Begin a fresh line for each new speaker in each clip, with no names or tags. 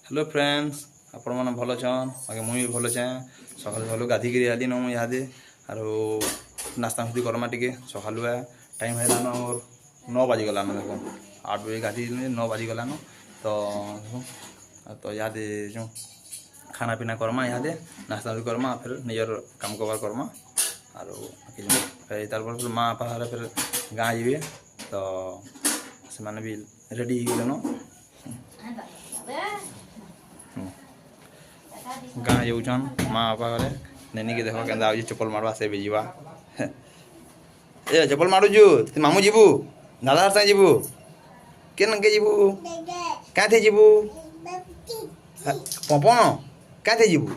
hello friends आपण मैंने भल छन आगे मुझे भी भल छे सकाल सकालू गाधिक आदि न मुझे आरो नास्ता नास्ती करमा टे सकालुआ टाइम है 9 बाजिगलान देखो 8 बजे गाधी 9 बाजिगलान तो तो यादे जो खाना पीना करमा यादे नास्ता भी करमा फिर निजर काम कबार करमा आरो तार फिर माँ बापा फिर गाँ जी तो से माने भी रेडी हो गाँ जाऊन माँ बापा घरे नेनी के देख के चप्पल मारवा से भी जीवा ए चप्पल मारुजु तु मामू जीबू दादा साई जीबू के नंगे जीबू क्या थे जीबू पपन क्या थे जीबू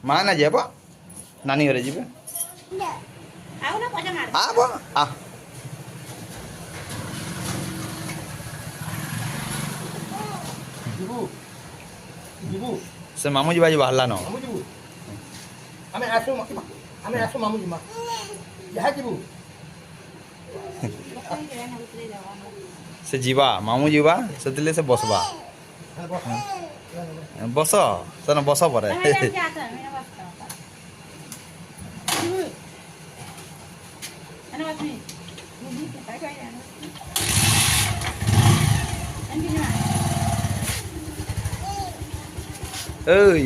माँ ना जेब नानी घरे जीबे आ से मामू जी बाजी बाहरला न
मामू जी माँ यहाँ जीबू
से जीवा मामू जीवा से बसबा बस सर बस परे ơi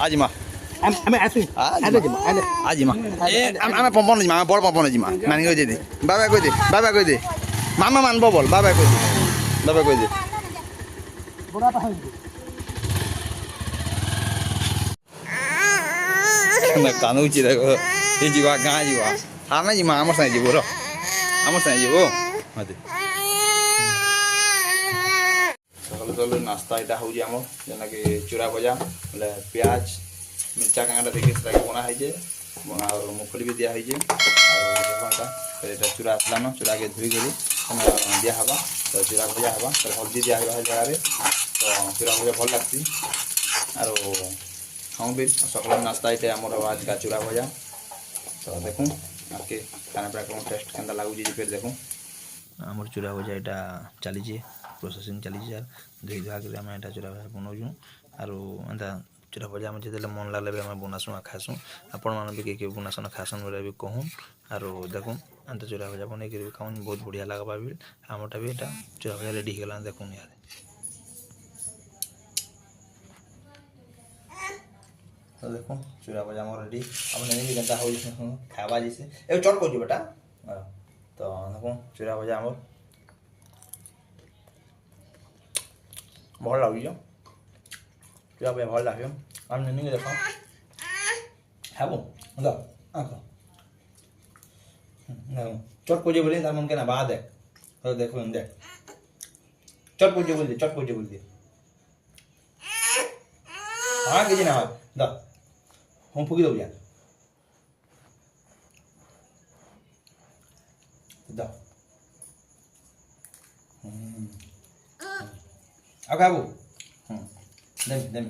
aji mah
ame asu ada je
aji mah ame pompon aji mah bor pompon aji mah nani koi de baba koi de mama man bol baba koi de
bora pa
ना कानू ची देखो ये जीवा कहाँ जीवा हमें जीवा आमर साई जीवो रो आमर साई जीवो मते सकाल सकाल नाश्ता इटा हो जामो जना के चूरा भजा बोले प्याज मिर्चा कांगड़ा देके सराके बना है जे और मूंगफली भी दिया है जे और बाटा फिर एटा चूरा असला न चूरा के धुई करी दिया हवा तो चूरा भजा हवा फिर हल्दी दिया हवा जगह रे तो चूरा भजा भल लागती और हाँ भी सकाल नाश्ता ये आम आज का चूरा भजा तो देखूँ आपके खाना पीना कौन टेस्ट के लगुच फिर देखूँ आम चूरा भजा यहाँ चली प्रोसेसिंग चली यार धोई धुआ कर आम यहाँ चूरा भजा बनाऊँ आर एंता चूरा भजा आम जिते मन लगे भी आम बनासूँ खासूँ आपण मैंने भी किए बनासन खासन बोले भी कहूँ आर देखूँ एंता चूरा भजा बन खाऊँ बहुत बढ़िया लगवा भी आमटा भी यहाँ चूरा भजा रेडी होगा देखूँ यार तो देखो चूरा भजा मोर रेडी अब नहीं भी गंदा हो खावा जैसे ए चट कर बेटा तो देखो चूरा भजा मोर भल लगे चूरा भजा भल लगे हम नहीं देखो खाबो चट पूजे बोली तार मन के ना बाद है तो देखो देख चट पूजे बोल दे हाँ किसी ना दा हम फुकी दो यार दा अब खाबो दे